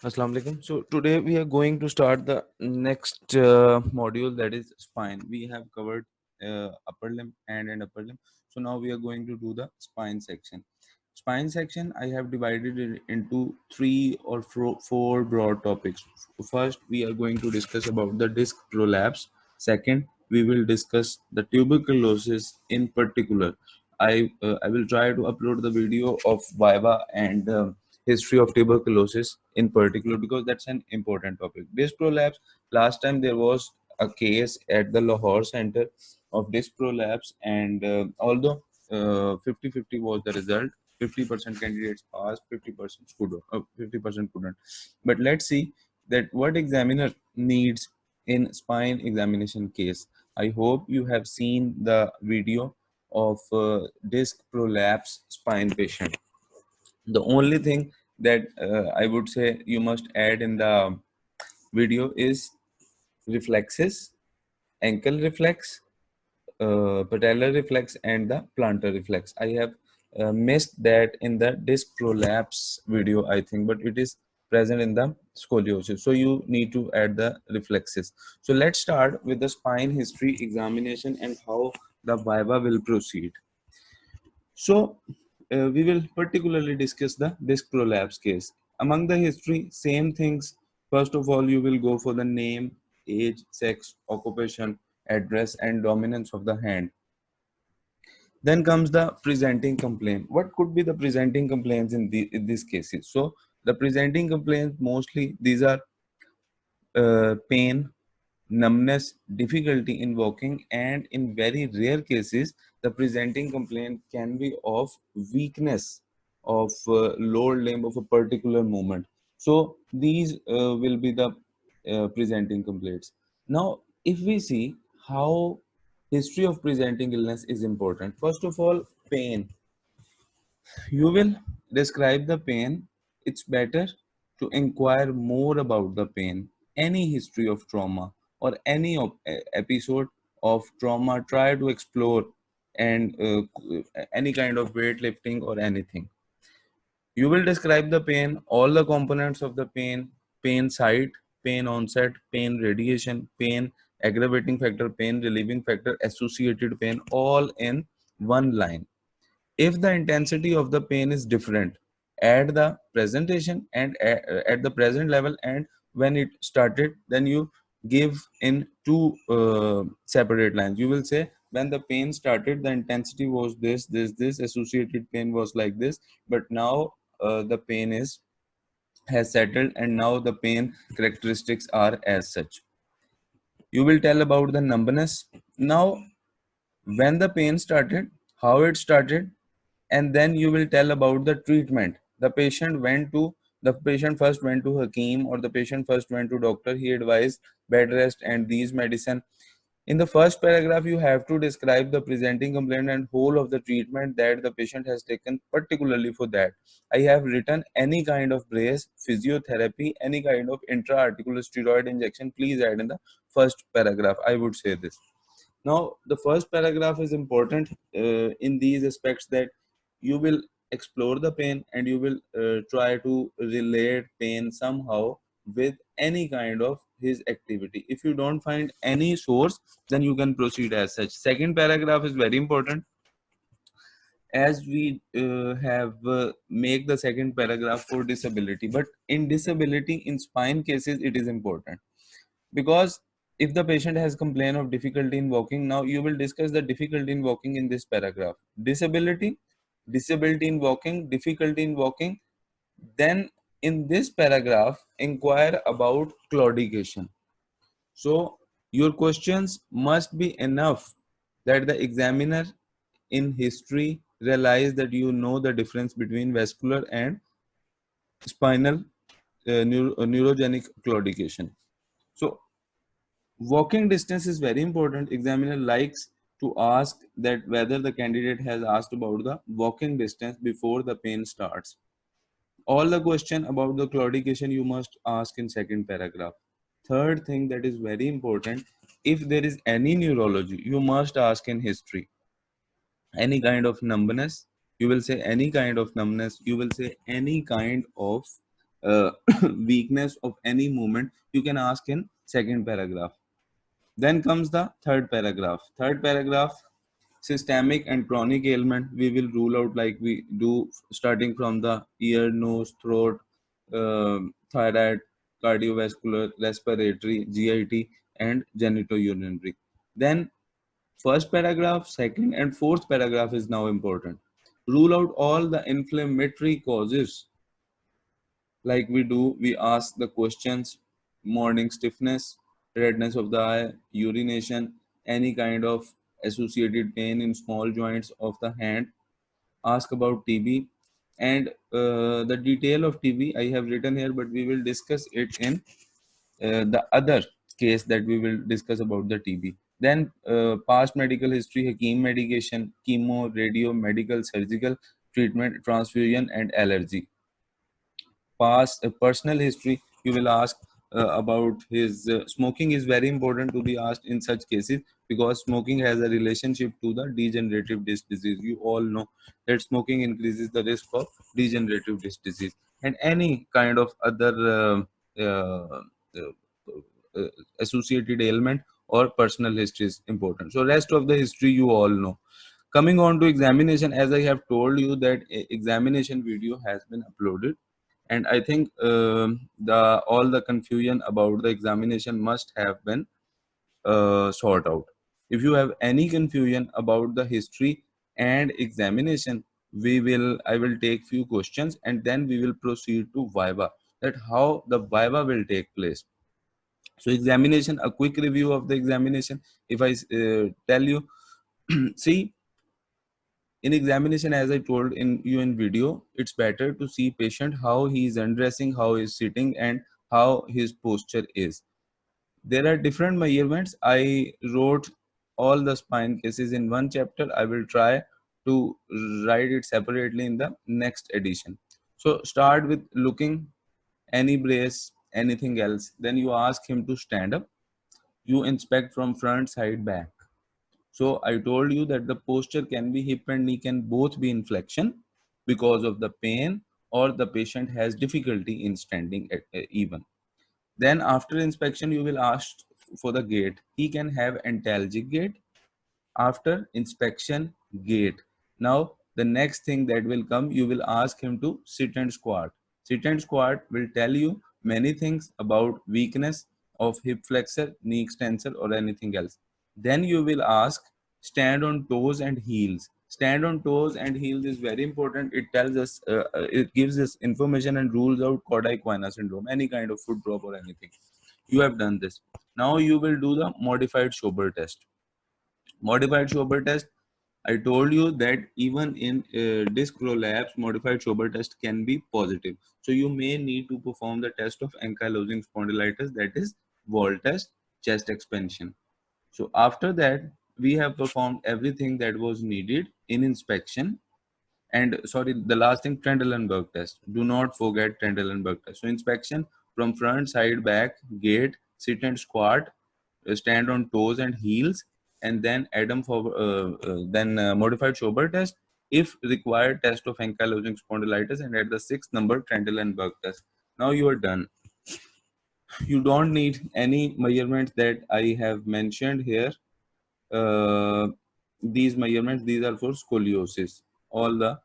Assalamu alaikum. So today we are going to start the next module, that is spine. We have covered upper limb, hand and upper limb. So now we are going to do the spine section. Spine section I have divided it into three or four broad topics. First, we are going to discuss about the disc prolapse. Second, we will discuss the tuberculosis in particular. I will try to upload the video of Viva and history of tuberculosis in particular, because that's an important topic. Disc prolapse, last time there was a case at the Lahore center of disc prolapse, and although 50-50 was the result, 50% candidates passed, 50% couldn't. But let's see that what examiner needs in spine examination case. I hope you have seen the video of disc prolapse spine patient. The only thing that I would say you must add in the video is reflexes, ankle reflex, patellar reflex, and the plantar reflex. I have missed that in the disc prolapse video, I think, but it is present in the scoliosis. So you need to add the reflexes. So let's start with the spine history examination and how the Viva will proceed. So we will particularly discuss the disc prolapse case. Among the history, same things. First of all, you will go for the name, age, sex, occupation, address, and dominance of the hand. Then comes the presenting complaint. What could be the presenting complaints in these cases? So the presenting complaints, mostly these are pain, numbness, difficulty in walking, and in very rare cases, the presenting complaint can be of weakness of lower limb of a particular movement. So these will be the presenting complaints. Now, if we see how history of presenting illness is important, first of all, pain. You will describe the pain. It's better to inquire more about the pain, any history of trauma, or any episode of trauma. Try to explore and any kind of weightlifting or anything. You will describe the pain, all the components of the pain, pain site, pain onset, pain radiation, pain aggravating factor, pain relieving factor, associated pain, all in one line. If the intensity of the pain is different at the presentation and at the present level and when it started, then you give in two separate lines. You will say when the pain started, the intensity was this, associated pain was like this, but now the pain is has settled and now the pain characteristics are as such. You will tell about the numbness. Now, when the pain started, how it started, and then you will tell about the treatment. The patient first went to Hakim, or the patient first went to doctor. He advised bed rest and these medicine. In the first paragraph, you have to describe the presenting complaint and whole of the treatment that the patient has taken particularly for that. I have written any kind of brace, physiotherapy, any kind of intra-articular steroid injection. Please add in the first paragraph. I would say this. Now, the first paragraph is important in these aspects, that you will explore the pain and you will try to relate pain somehow with any kind of his activity. If you don't find any source, then you can proceed as such. Second paragraph is very important, as we have make the second paragraph for disability. But in disability, in spine cases, it is important, because if the patient has complaint of difficulty in walking, now you will discuss the difficulty in walking in this paragraph. Disability in walking, difficulty in walking. Then in this paragraph, inquire about claudication. So your questions must be enough that the examiner in history realize that you know the difference between vascular and spinal neurogenic claudication. So walking distance is very important. Examiner likes to ask that whether the candidate has asked about the walking distance before the pain starts. All the question about the claudication you must ask in second paragraph. Third thing that is very important, if there is any neurology, you must ask in history. Any kind of numbness, you will say any kind of numbness. You will say any kind of uh, weakness of any movement, you can ask in second paragraph. Then comes the third paragraph. Third paragraph, systemic and chronic ailment, we will rule out like we do starting from the ear, nose, throat, thyroid, cardiovascular, respiratory, GIT, and genitourinary. Then first paragraph, second and fourth paragraph is now important. Rule out all the inflammatory causes. Like we do, we ask the questions: morning stiffness, redness of the eye, urination, any kind of associated pain in small joints of the hand. Ask about TB, and the detail of TB I have written here, but we will discuss it in the other case that we will discuss about the TB. Then past medical history, Hakim medication, chemo, radio, medical, surgical treatment, transfusion, and allergy. Past personal history, you will ask about his smoking is very important to be asked in such cases, because smoking has a relationship to the degenerative disc disease. You all know that smoking increases the risk of degenerative disc disease, and any kind of other uh, uh, associated ailment or personal history is important. So rest of the history you all know. Coming on to examination, as I have told you that examination video has been uploaded, and I think the all the confusion about the examination must have been sort out. If you have any confusion about the history and examination, I will take few questions, and then we will proceed to viva, that how the viva will take place. So examination, a quick review of the examination. If I tell you, see, in examination, as I told in you in video, it's better to see patient how he is undressing, how he is sitting, and how his posture is. There are different measurements. I wrote all the spine cases in one chapter. I will try to write it separately in the next edition. So start with looking, any brace, anything else, then you ask him to stand up. You inspect from front, side, back. So I told you that the posture can be hip and knee can both be in flexion because of the pain, or the patient has difficulty in standing even. Then after inspection, you will ask for the gait. He can have antalgic gait. After inspection, gait. Now the next thing that will come, you will ask him to sit and squat. Sit and squat will tell you many things about weakness of hip flexor, knee extensor, or anything else. Then you will ask stand on toes and heels. Stand on toes and heels is very important. It tells us, it gives us information and rules out Cauda-Equina syndrome, any kind of foot drop or anything. You have done this. Now you will do the modified Schober test. Modified Schober test, I told you that even in disc prolapse, modified Schober test can be positive. So you may need to perform the test of ankylosing spondylitis, that is wall test, chest expansion. So after that, we have performed everything that was needed in inspection. And sorry, the last thing, Trendelenburg test. Do not forget Trendelenburg test. So inspection from front, side, back, gait, sit and squat, stand on toes and heels, and then modified Schober test. If required, test of ankylosing spondylitis, and at the sixth number, Trendelenburg test. Now you are done. You don't need any measurements that I have mentioned here. These measurements, these are for scoliosis. All the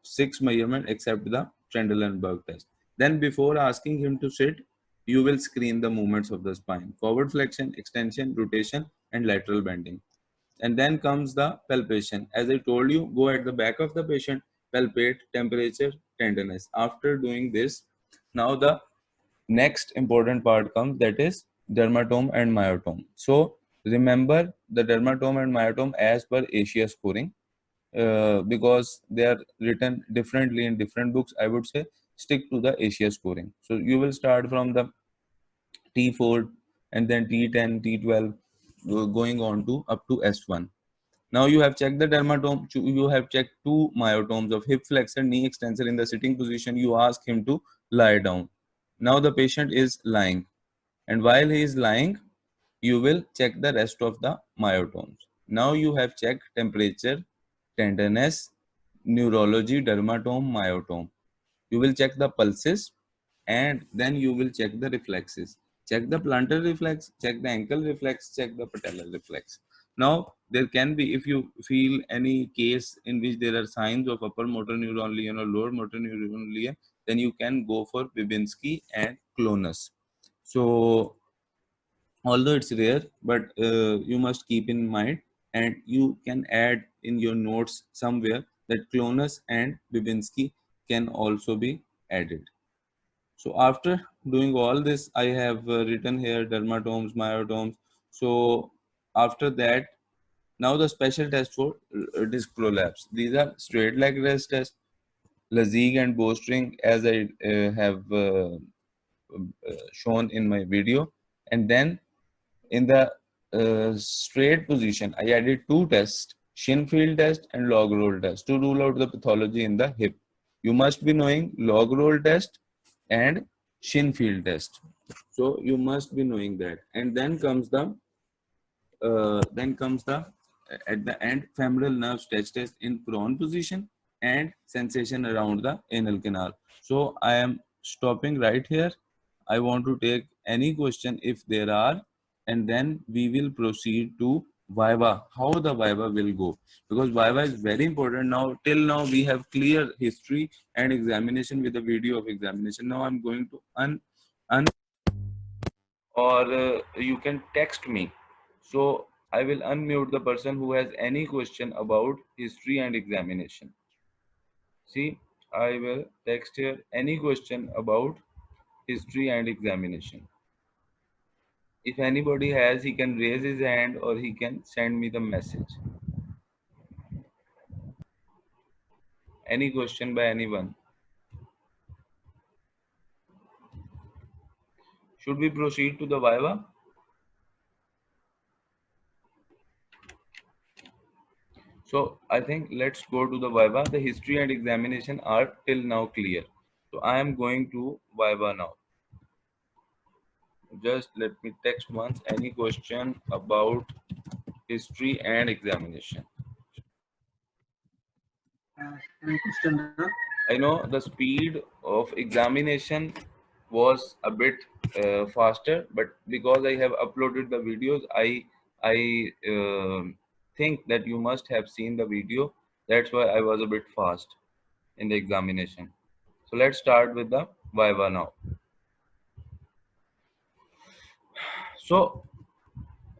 6 measurements except the Trendelenburg test. Then before asking him to sit, you will screen the movements of the spine: forward flexion, extension, rotation, and lateral bending. And then comes the palpation. As I told you, go at the back of the patient, palpate, temperature, tenderness. After doing this, now the next important part comes, that is dermatome and myotome. So remember the dermatome and myotome as per ASIA scoring, because they are written differently in different books. I would say stick to the ASIA scoring. So you will start from the T4, and then T10, T12, going on to up to S1. Now you have checked the dermatome, you have checked 2 myotomes of hip flexor, knee extensor in the sitting position. You ask him to lie down. Now the patient is lying, and while he is lying, you will check the rest of the myotomes. Now you have checked temperature, tenderness, neurology, dermatome, myotome. You will check the pulses, and then you will check the reflexes. Check the plantar reflex, check the ankle reflex, check the patellar reflex. Now, there can be, if you feel any case in which there are signs of upper motor neuron lesion or lower motor neuron lesion, then you can go for Babinski and Clonus. So, although it's rare, but you must keep in mind, and you can add in your notes somewhere that Clonus and Babinski can also be added. So after doing all this, I have written here dermatomes, myotomes. So after that, now the special test for disc prolapse. These are straight leg rest test, Lazig and bowstring, as I have shown in my video. And then in the straight position, I added two tests, Shinfield test and log roll test, to rule out the pathology in the hip. You must be knowing log roll test and Shinfield test. So you must be knowing that. And then comes the at the end femoral nerve stretch test in prone position and sensation around the anal canal. So I am stopping right here. I want to take any question if there are, and then we will proceed to Viva, how the Viva will go, because Viva is very important. Now, till now we have clear history and examination with the video of examination. Now I'm going to or you can text me. So I will unmute the person who has any question about history and examination. See, I will text here any question about history and examination. If anybody has, he can raise his hand or he can send me the message. Any question by anyone? Should we proceed to the Viva? So I think let's go to the Viva. The history and examination are till now clear. So I am going to Viva now. Just let me text once any question about history and examination. I know the speed of examination was a bit faster, but because I have uploaded the videos, I think that you must have seen the video. That's why I was a bit fast in the examination. So let's start with the Viva now. So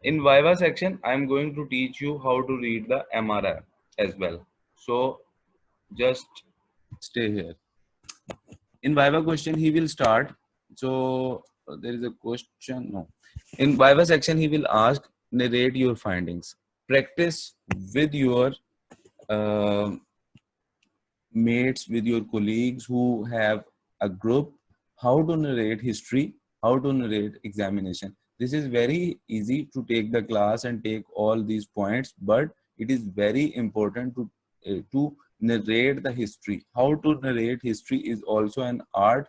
in Viva section, I'm going to teach you how to read the MRI as well. So just stay here. In Viva question, he will start. So there is a question. No. In Viva section, he will ask, narrate your findings. Practice with your uh, mates, with your colleagues who have a group, how to narrate history, how to narrate examination. This is very easy to take the class and take all these points, but it is very important to narrate the history. How to narrate history is also an art.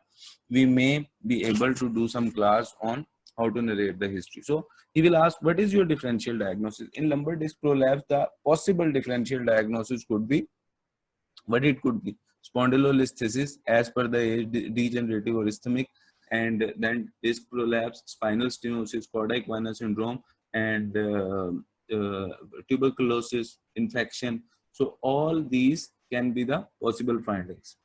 We may be able to do some class on how to narrate the history. So he will ask, what is your differential diagnosis? In lumbar disc prolapse, the possible differential diagnosis could be, what it could be, spondylolisthesis as per the age, degenerative or ischemic, and then disc prolapse, spinal stenosis, Corda-Equina syndrome, and tuberculosis, infection. So all these can be the possible findings.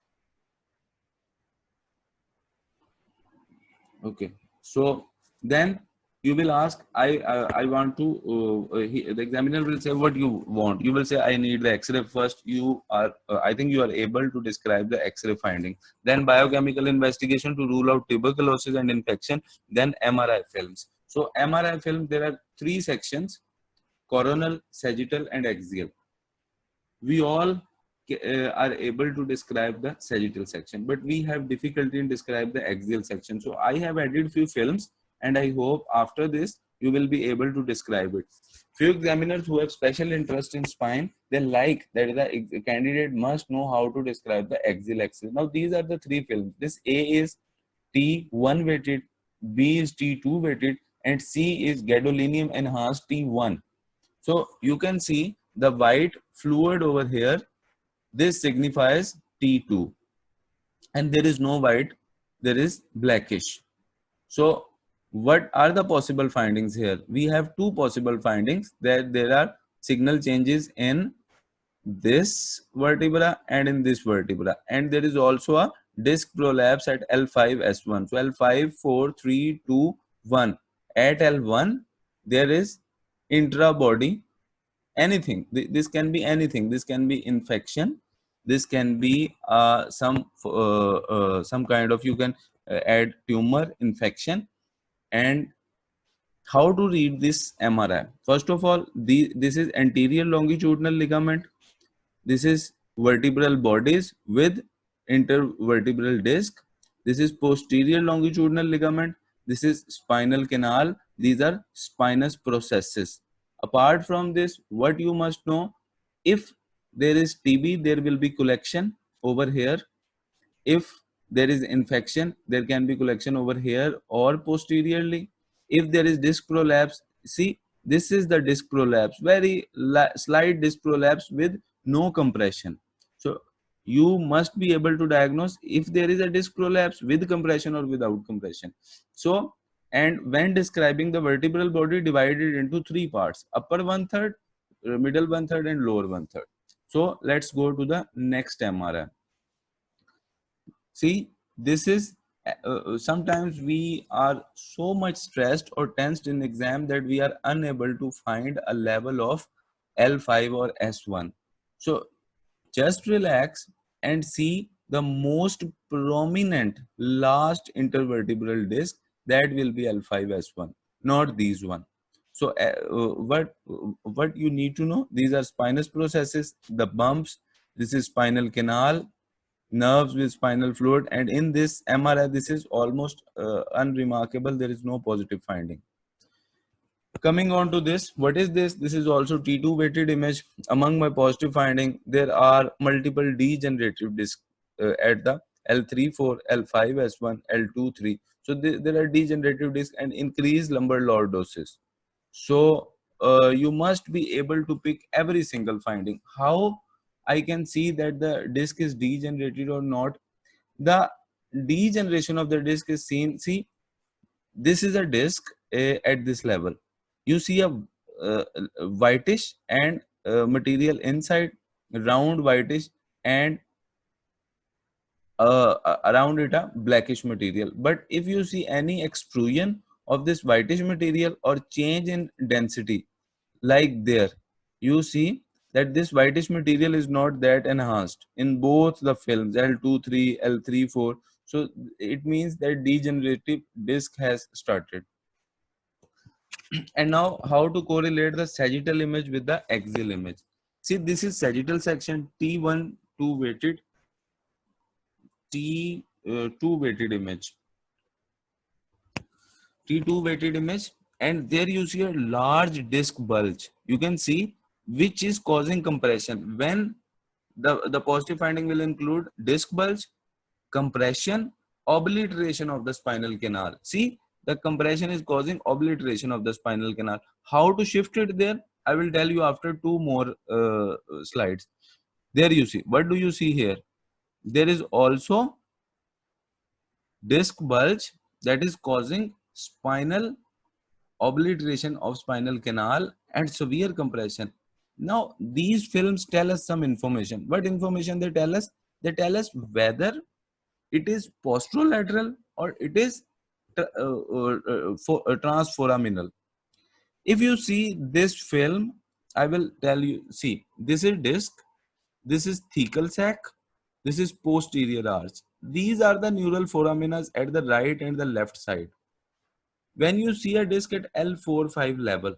Okay, so then you will ask, I want to, the examiner will say what you want. You will say, I need the X-ray first. You are, I think you are able to describe the X-ray finding. Then biochemical investigation to rule out tuberculosis and infection. Then MRI films. So MRI film, there are three sections: coronal, sagittal, and axial. We all are able to describe the sagittal section, but we have difficulty in describe the axial section. So I have added few films, and I hope after this you will be able to describe it. Few examiners who have special interest in spine, they like that the candidate must know how to describe the axial axis. Now these are the three films. This A is T1 weighted, B is T2 weighted, and C is gadolinium enhanced T1. So you can see the white fluid over here. This signifies T2, and there is no white there is blackish. So what are the possible findings here? We have two possible findings, that there are signal changes in this vertebra and in this vertebra, and there is also a disc prolapse at L5S1. So L5, 4, 3, 2, 1. At L1 there is intra-body anything. This can be anything. This can be infection, this can be some kind of, you can add tumor, infection. And how to read this MRI? First of all, this is anterior longitudinal ligament, this is vertebral bodies with intervertebral disc, this is posterior longitudinal ligament, this is spinal canal, these are spinous processes. Apart from this, what you must know, if there is TB, there will be collection over here. If there is infection, there can be collection over here or posteriorly. If there is disc prolapse, see, this is the disc prolapse, very slight disc prolapse with no compression. So you must be able to diagnose if there is a disc prolapse with compression or without compression. So, and when describing the vertebral body, divided into three parts: upper one third, middle one third, and lower one third. So let's go to the next MRI. See, this is sometimes we are so much stressed or tensed in exam that we are unable to find a level of L5 or S1. So just relax and see the most prominent last intervertebral disc, that will be L5S1, not these one. So what you need to know, these are spinous processes, the bumps, this is spinal canal, nerves with spinal fluid, and in this MRI this is almost unremarkable, there is no positive finding. Coming on to this, what is this? This is also T2 weighted image. Among my positive finding, there are multiple degenerative discs at the L3-4, L5-S1, L2-3. So there are degenerative discs and increased lumbar lordosis. So you must be able to pick every single finding. How I can see that the disc is degenerated or not? The degeneration of the disc is seen. See, this is a disc at this level. You see a whitish and material inside, round whitish, and around it a blackish material. But if you see any extrusion of this whitish material or change in density, like there, you see that this whitish material is not that enhanced in both the films L2-3, L3-4. So it means that degenerative disc has started. And now how to correlate the sagittal image with the axial image? See, this is sagittal section T1 2 weighted, T2 weighted image, T2 weighted image, and there you see a large disc bulge. You can see which is causing compression. When the positive finding will include disc bulge, compression, obliteration of the spinal canal. See, the compression is causing obliteration of the spinal canal. How to shift it there? I will tell you after two more slides. There you see. What do you see here? There is also disc bulge that is causing spinal obliteration of spinal canal and severe compression. Now, these films tell us some information. What information they tell us? They tell us whether it is posterolateral or it is transforaminal. If you see this film, I will tell you, see, this is disc, this is thecal sac, this is posterior arch. These are the neural foraminas at the right and the left side. When you see a disc at L4-5 level,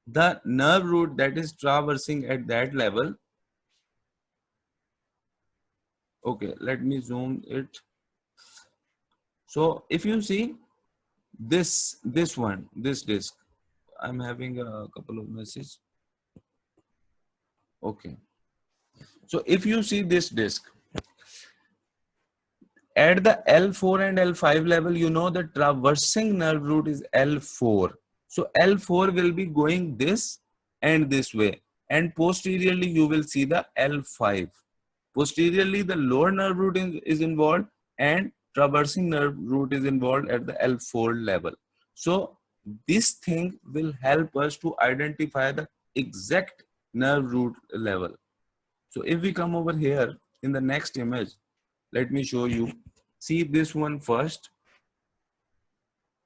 the nerve root that is traversing at that level, okay, let me zoom it. So if you see this one, this disc, I'm having a couple of messages. Okay. So if you see this disc at the L4 and L5 level, you know the traversing nerve root is L4. So L4 will be going this and this way, and posteriorly you will see the L5. Posteriorly the lower nerve root is involved, and traversing nerve root is involved at the L4 level. So this thing will help us to identify the exact nerve root level. So if we come over here in the next image, let me show you. See this one first.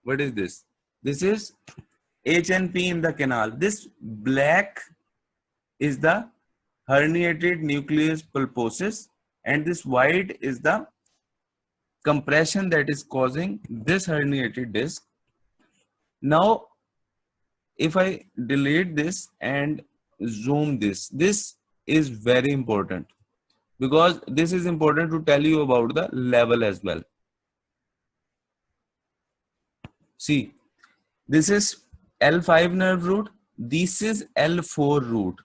What is this? This is HNP in the canal. This black is the herniated nucleus pulposus, and this white is the compression that is causing this herniated disc. Now, if I delete this and zoom this, this is very important because this is important to tell you about the level as well. See, this is L5 nerve root. This is L4 root.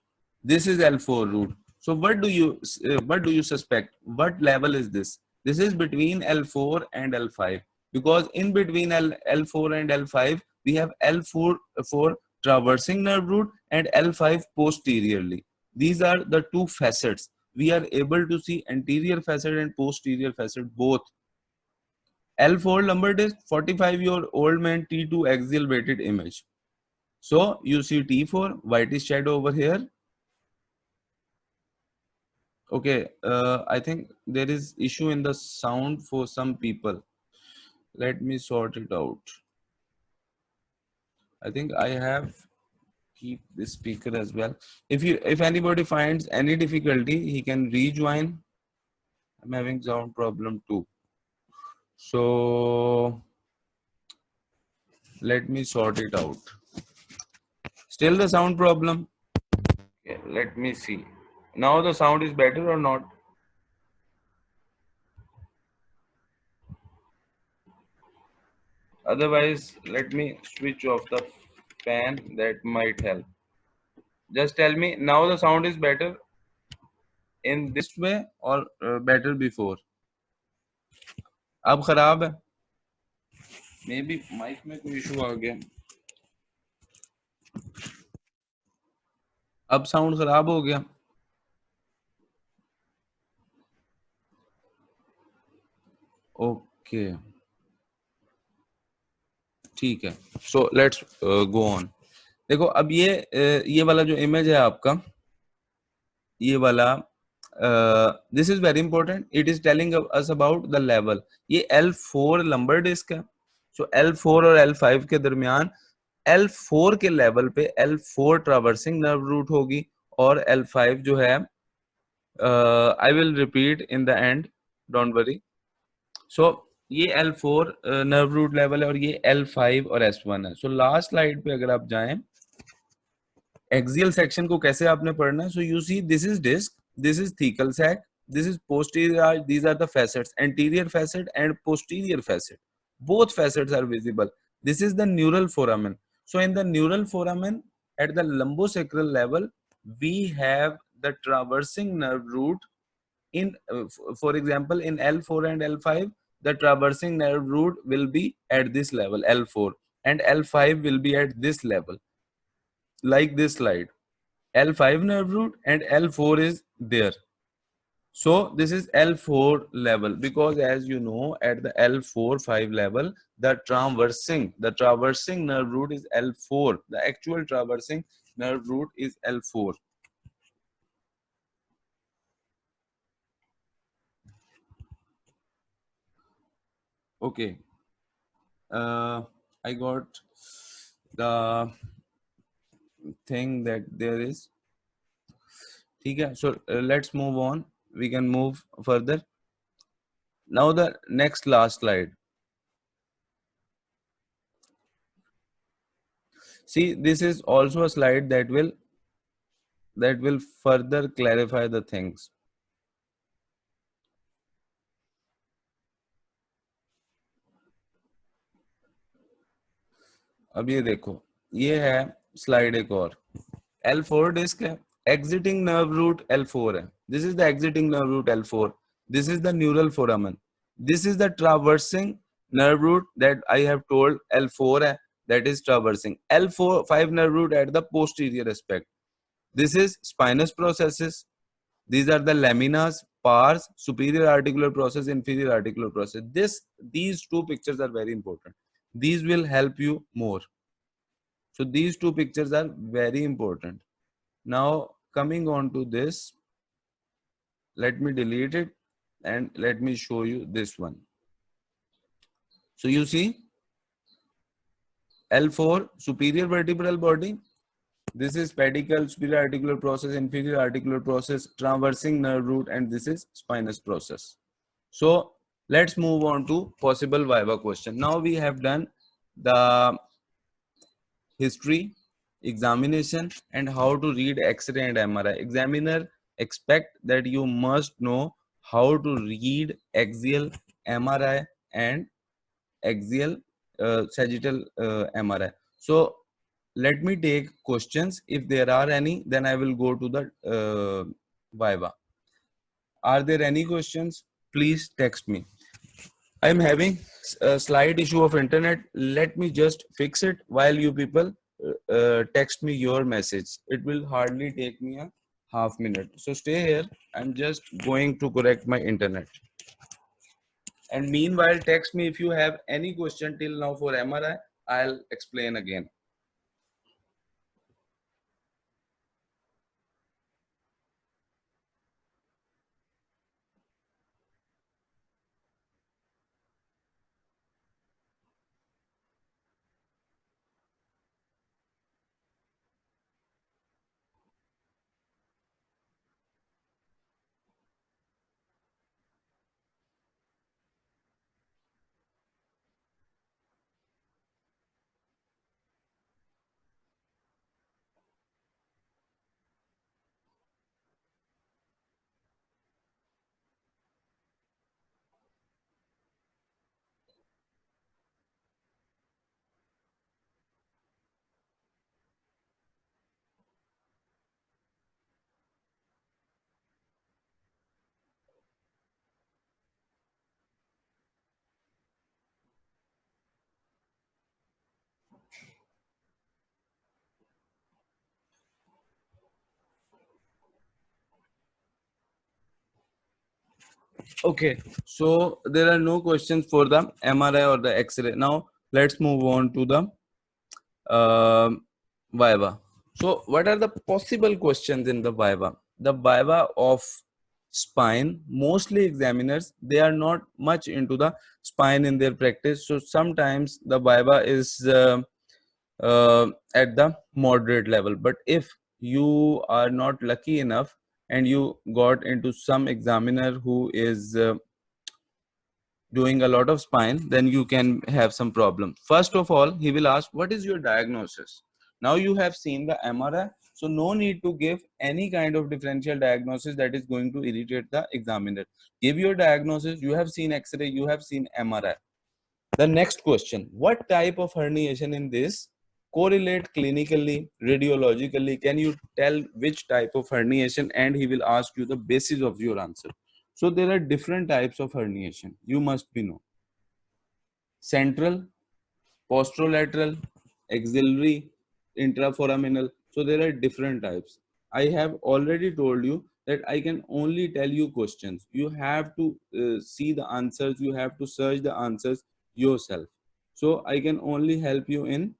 This is L4 root. So what do you suspect? What level is this? This is between L4 and L5 because in between L4 and L5 we have L4 for traversing nerve root and L5 posteriorly. These are the two facets. We are able to see anterior facet and posterior facet both. L4 lumbar disc, 45-year-old man T2 axial weighted image. So you see T4, whitish shadow over here. Okay, I think there is issue in the sound for some people. Let me sort it out. I think I have keep this speaker as well. If anybody finds any difficulty, he can rejoin. I'm having sound problem too. So let me sort it out. Still the sound problem. Okay, let me see. Now the sound is better or not? Otherwise, let me switch off the fan. That might help. Just tell me now the sound is better in this way or better before. अब खराब है. Maybe mic में कोई issue आ गया. अब sound खराब हो गया. Okay. ठीक है. So let's go on. देखो अब ये वाला जो इमेज है आपका, ये वाला this is very important. It is telling us about the level. ये L4 lumbar disc है. So L4 और L5 के दरमियान L4 के लेवल पे L4 ट्रावर्सिंग नर्व रूट होगी और L5 जो है I will repeat in the end, don't worry. So ये L4 नर्व रूट लेवल है और ये L5 और S1 है. So लास्ट स्लाइड पे अगर आप जाएं, एक्सियल सेक्शन को कैसे आपने पढ़ना है. So you see this is disc, this is thecal sac, this is posterior, these are the facets, anterior facet and posterior facet. Both facets are visible. This is the neural foramen. So in the neural foramen at the lumbosacral level, we have the traversing nerve root. In for example, in L4 and L5, the traversing nerve root will be at this level, L4, and L5 will be at this level, like this slide. L5 nerve root and L4 is there. So this is L4 level because as you know at the L4-5 level the traversing nerve root is L4. The actual traversing nerve root is L4. Okay. I got the thing that there is. Okay, so let's move on. We can move further. Now the next last slide. See, this is also a slide that will further clarify the things. अब ये देखो, ये है slide एक और. L4 disc है, exiting nerve root L4 है. This is the exiting nerve root L4. This is the neural foramen. This is the traversing nerve root that I have told L4 है, that is traversing. L4-5 nerve root at the posterior aspect. This is spinous processes. These are the laminas, pars, superior articular process, inferior articular process. These two pictures are very important. These will help you more. So these two pictures are very important. Now coming on to this, let me delete it and let me show you this one. So you see L4 superior vertebral body. This is pedicle, superior articular process, inferior articular process, traversing nerve root, and this is spinous process. So let's move on to possible viva question. Now we have done the history, examination, and how to read X-ray and MRI. Examiner expect that you must know how to read axial MRI and axial sagittal MRI. So let me take questions. If there are any, then I will go to the viva. Are there any questions? Please text me. I'm having a slight issue of internet. Let me just fix it while you people text me your message. It will hardly take me a half minute. So stay here. I'm just going to correct my internet. And meanwhile, text me if you have any question till now for MRI. I'll explain again. Okay, so there are no questions for the MRI or the X-ray. Now let's move on to the viva. So what are the possible questions in the viva? The viva of spine, mostly examiners, they are not much into the spine in their practice. So sometimes the viva is at the moderate level. But if you are not lucky enough and you got into some examiner who is doing a lot of spine, then you can have some problem. First of all, he will ask, what is your diagnosis? Now you have seen the MRI, so no need to give any kind of differential diagnosis that is going to irritate the examiner. Give your diagnosis. You have seen X-ray, you have seen MRI. The next question, what type of herniation in this correlate clinically, radiologically? Can you tell which type of herniation? And he will ask you the basis of your answer. So there are different types of herniation. You must be know. Central, posterolateral, axillary, intraforaminal. So there are different types. I have already told you that I can only tell you questions. You have to see the answers. You have to search the answers yourself. So I can only help you in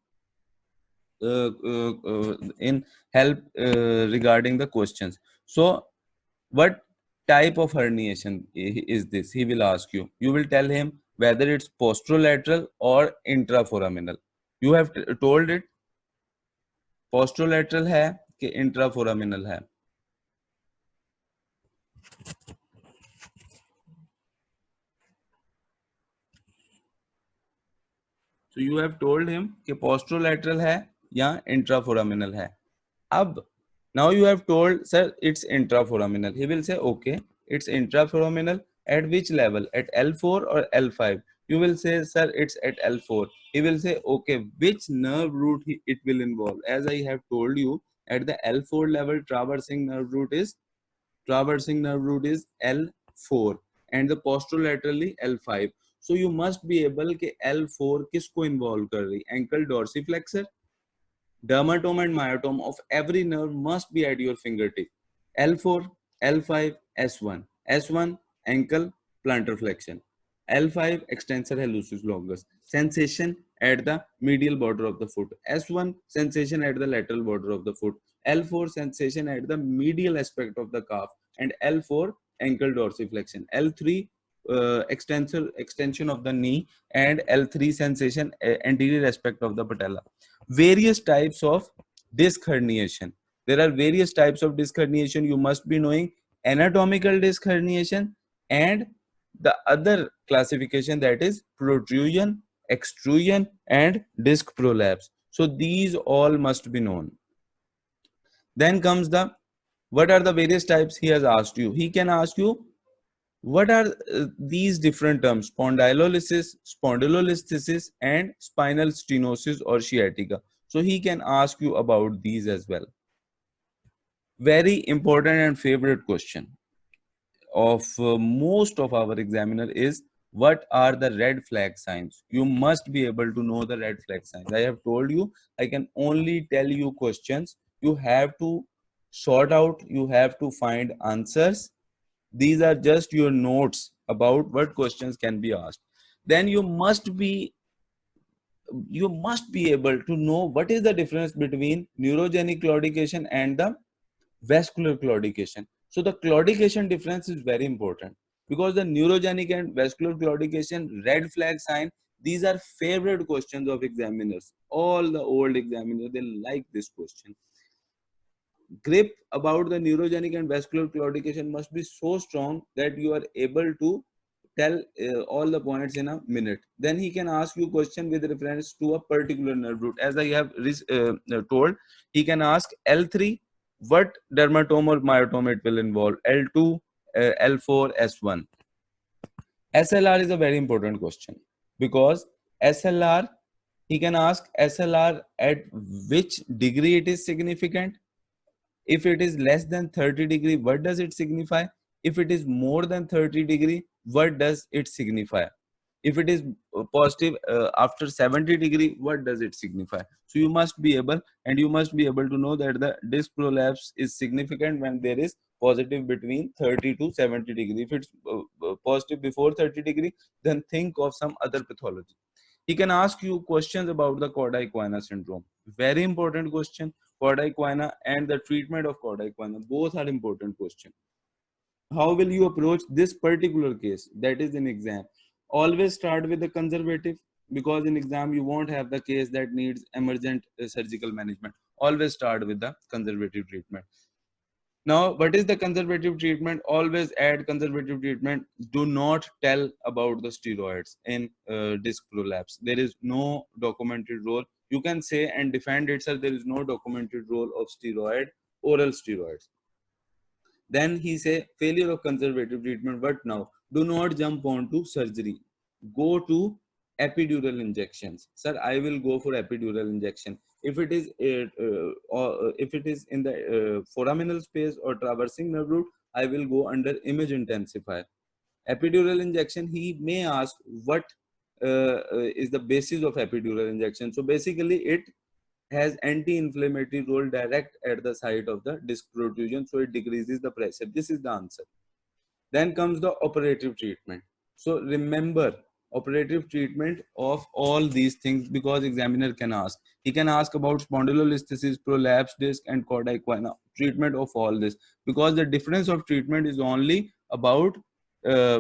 help regarding the questions. So what type of herniation is this? He will ask you. You will tell him whether it's posterolateral or intraforaminal. You have told it posterolateral है कि intraforaminal है. So you have told him कि posterolateral है या intraforaminal है. अब now you have told sir it's intraforaminal. He will say okay, it's intraforaminal at which level? At L4 or L5? You will say sir it's at L4. He will say okay, which nerve root it will involve? As I have told you, at the L4 level traversing nerve root is L4 and the posterolaterally L5. So you must be able कि L4 किसको involve कर रही? Ankle dorsiflexor, dermatome and myotome of every nerve must be at your fingertip. L4 L5 S1. S1 ankle plantar flexion. L5 extensor hallucis longus. Sensation at the medial border of the foot. S1 sensation at the lateral border of the foot. L4 sensation at the medial aspect of the calf, and L4 ankle dorsiflexion. L3 extension of the knee, and L3 sensation anterior aspect of the patella. Various types of disc herniation. There are various types of disc herniation. You must be knowing anatomical disc herniation and the other classification, that is protrusion, extrusion, and disc prolapse. So these all must be known. Then comes the, what are the various types he has asked you. He can ask you, what are these different terms: spondylolisthesis, spondylolisthesis, and spinal stenosis or sciatica. So he can ask you about these as well. Very important and favorite question of most of our examiner is, what are the red flag signs? You must be able to know the red flag signs. I have told you, I can only tell you questions. You have to sort out, you have to find answers. These are just your notes about what questions can be asked. Then you must be able to know what is the difference between neurogenic claudication and the vascular claudication. So the claudication difference is very important, because the neurogenic and vascular claudication, red flag sign, these are favorite questions of examiners. All the old examiners, they like this question. Grip about the neurogenic and vascular claudication must be so strong that you are able to tell all the points in a minute. Then he can ask you question with reference to a particular nerve root. As I have told, he can ask L3, what dermatome or myotome it will involve, L2, L4, S1. SLR is a very important question, because SLR, he can ask SLR at which degree it is significant. If it is less than 30 degree, what does it signify? If it is more than 30 degree, what does it signify? If it is positive after 70 degree, what does it signify? So you must be able, and you must be able to know that the disc prolapse is significant when there is positive between 30 to 70 degree. If it's positive before 30 degree, then think of some other pathology. He can ask you questions about the cauda equina syndrome. Very important question. Cauda equina and the treatment of cauda equina, both are important questions. How will you approach this particular case? That is in exam. Always start with the conservative, because in exam you won't have the case that needs emergent surgical management. Always start with the conservative treatment. Now, what is the conservative treatment? Always add conservative treatment. Do not tell about the steroids in disc prolapse. There is no documented role. You can say and defend itself, there is no documented role of steroid, oral steroids. Then he say failure of conservative treatment. But now, do not jump on to surgery. Go to epidural injections. Sir, I will go for epidural injection. If it is if it is in the foraminal space or traversing nerve root, I will go under image intensifier. Epidural injection, he may ask what is the basis of epidural injection. So basically, it has anti-inflammatory role direct at the site of the disc protrusion, so it decreases the pressure. This is the answer. Then comes the operative treatment. So remember, operative treatment of all these things, because examiner can ask. He can ask about spondylolisthesis, prolapse disc, and cauda equina. Treatment of all this, because the difference of treatment is only about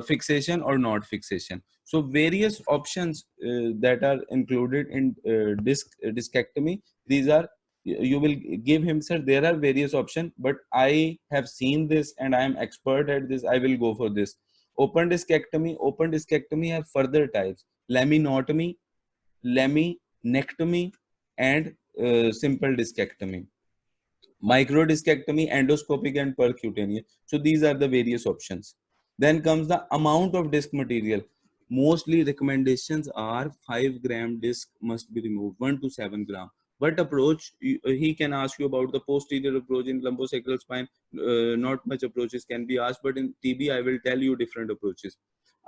fixation or not fixation. So various options that are included in discectomy. These are, you will give him, sir, there are various options, but I have seen this and I am expert at this, I will go for this. Open discectomy have further types: laminotomy, laminectomy, and simple discectomy. Microdiscectomy, endoscopic, and percutaneous. So these are the various options. Then comes the amount of disc material. Mostly recommendations are 5 gram disc must be removed, 1 to 7 gram. What approach? He can ask you about the posterior approach in lumbosacral spine. Not much approaches can be asked, but in TB I will tell you different approaches.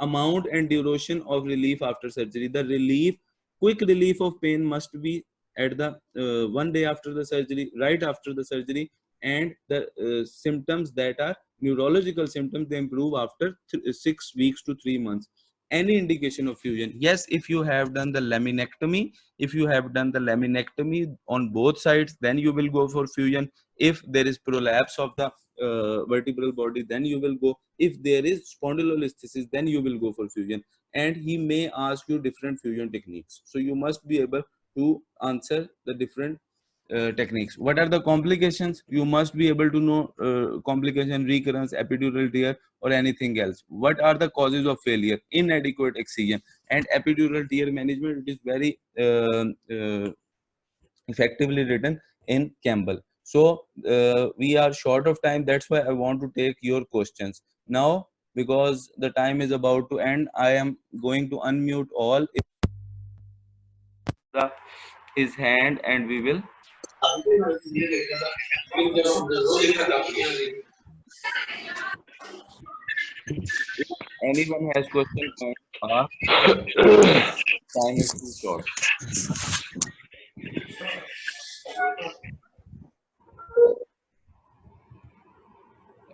Amount and duration of relief after surgery. The relief, quick relief of pain must be at the 1 day after the surgery, right after the surgery, and the symptoms that are neurological symptoms, they improve after 6 weeks to 3 months. Any indication of fusion? Yes, if you have done the laminectomy, if you have done the laminectomy on both sides, then you will go for fusion. If there is prolapse of the vertebral body, then you will go. If there is spondylolisthesis, then you will go for fusion. And he may ask you different fusion techniques, so you must be able to answer the different techniques. What are the complications? You must be able to know complication, recurrence, epidural tear, or anything else. What are the causes of failure? Inadequate excision and epidural tear management. It is very effectively written in Campbell. So we are short of time. That's why I want to take your questions now, because the time is about to end. I am going to unmute all his hand, and we will. If anyone has question, ask. Time is too short.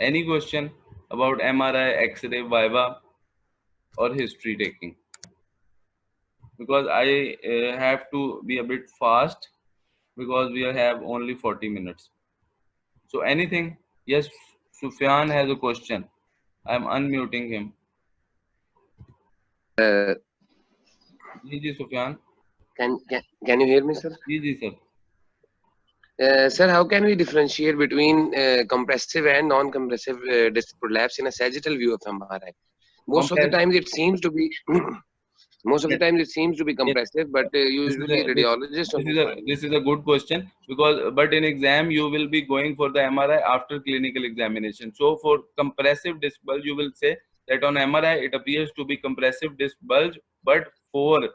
Any question about MRI, X-ray, Viva, or history taking? Because I have to be a bit fast, because we have only 40 minutes. So anything? Yes, Sufyan has a question. I am unmuting him. Ji, Sufyan. Can you hear me, sir? Ji, sir. Sir, how can we differentiate between compressive and non-compressive disc prolapse in a sagittal view of MRI? Most of the times it seems to be compressive, but usually radiologists. This is a good question, because but in exam you will be going for the MRI after clinical examination. So for compressive disc bulge, you will say that on MRI it appears to be compressive disc bulge, but for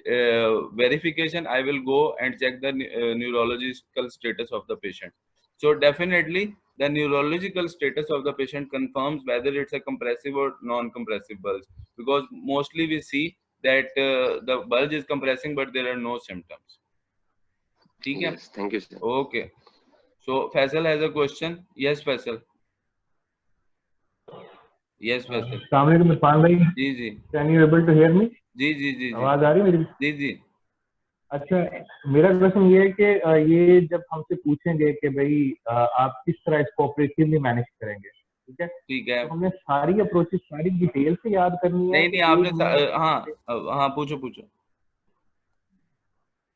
verification I will go and check the neurological status of the patient. So definitely the neurological status of the patient confirms whether it's a compressive or non-compressive bulge, because mostly we see that the bulge is compressing but there are no symptoms. Yes, thank you, sir. Okay. So Faisal has a question. Yes, Faisal. Yes, Faisal. Assalamualaikum Irfan भाई. जी जी. Can you able to hear me? जी जी जी. आवाज आ रही है मेरी? जी जी. अच्छा, मेरा question ये है कि ये जब हमसे पूछेंगे कि भाई आप किस तरह इसको ऑपरेटिवली मैनेज करेंगे, ठीक है? ठीक है. तो हमने सारी अप्रोचेस सारी डिटेल से याद करनी है? नहीं आपने हाँ पूछो.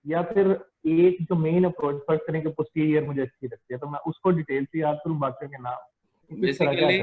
या फिर एक जो मेन अप्रोच फर्स्ट करेंगे पोस्टीरियर मुझे अच्छी लगती है, तो मैं उसको डिटेल से याद करूं, बाकी के नाम? बेसिकली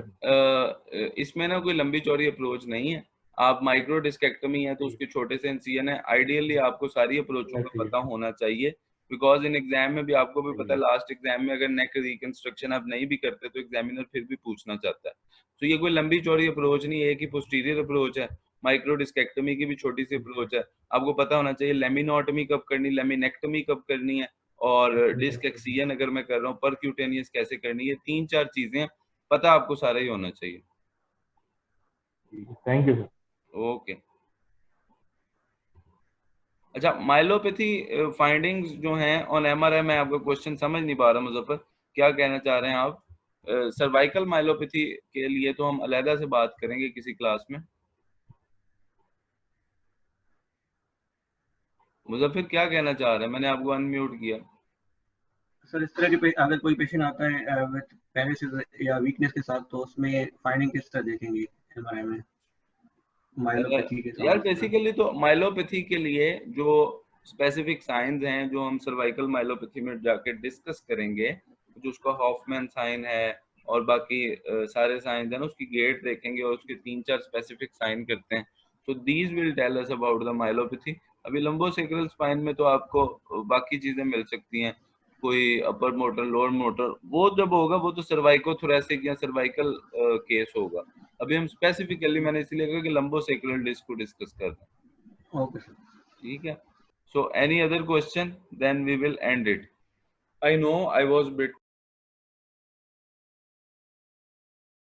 इसमें ना कोई लंबी चौड़ी अप्रोच नहीं है. आप माइक्रो डिस्केक्टमी है तो उसके छोटे से इंसिजन है. आइडियली आपको सारी अप्रोचों का पता होना चाहिए, बिकॉज इन एग्जाम में भी आपको भी पता है, लास्ट एग्जाम में अगर नेक रिकंस्ट्रक्शन आप नहीं भी करते तो एग्जामिनर फिर भी पूछना चाहता है. तो ये कोई लंबी चौड़ी अप्रोच नहीं है, एक ही पोस्टीरियर अप्रोच है. माइक्रो डिस्केक्टमी की भी छोटी सी अप्रोच है. आपको पता होना चाहिए लेमिनोटमी कब करनी, लेमिनेक्टमी कब करनी है, और डिस्क एक्सीजन अगर मैं कर रहा हूँ परक्यूटेनियस कैसे करनी है. 3-4 चीजें पता आपको सारा ही होना चाहिए. Thank you sir. ओके. अच्छा, माइलोपैथी फाइंडिंग्स जो हैं ऑन एमआरआई, मैं आपका क्वेश्चन समझ नहीं पा रहा मुजफ्फर, क्या कहना चाह रहे हैं आप? सर्वाइकल माइलोपैथी के लिए तो हम अलहदा से बात करेंगे किसी क्लास में. मुजफ्फर क्या कहना चाह रहे हैं? मैंने आपको अनम्यूट किया. सर, इस तरह के अगर कोई पेशेंट आता है विद पैरालिसिस या वीकनेस के साथ, तो उसमें फाइंडिंग किस तरह देखेंगे एमआरआई में माइलोपैथी के साथ? यार बेसिकली तो माइलोपैथी के लिए जो स्पेसिफिक साइंस हैं जो हम सर्वाइकल माइलोपैथी में जाके डिस्कस करेंगे, जो उसका हॉफमैन साइन है और बाकी सारे साइंस हैं ना, उसकी गेट देखेंगे और उसके 3-4 स्पेसिफिक साइन करते हैं. तो these will tell us about the myelopathy. अभी लंबोसेक्रल स्पाइन में तो आपको बाकी चीजें मिल सकती हैं, कोई अपर मोटर, लोअर मोटर, वो जब होगा वो तो सर्वाइकोथोरैसिक या सर्वाइकल केस होगा. अभी हम स्पेसिफिकली, मैंने इसलिए कहा कि लंबोसेक्रल डिस्क को डिस्कस कर रहे हैं. Okay sir. ठीक है. So any other question, then we will end it. I know I was bit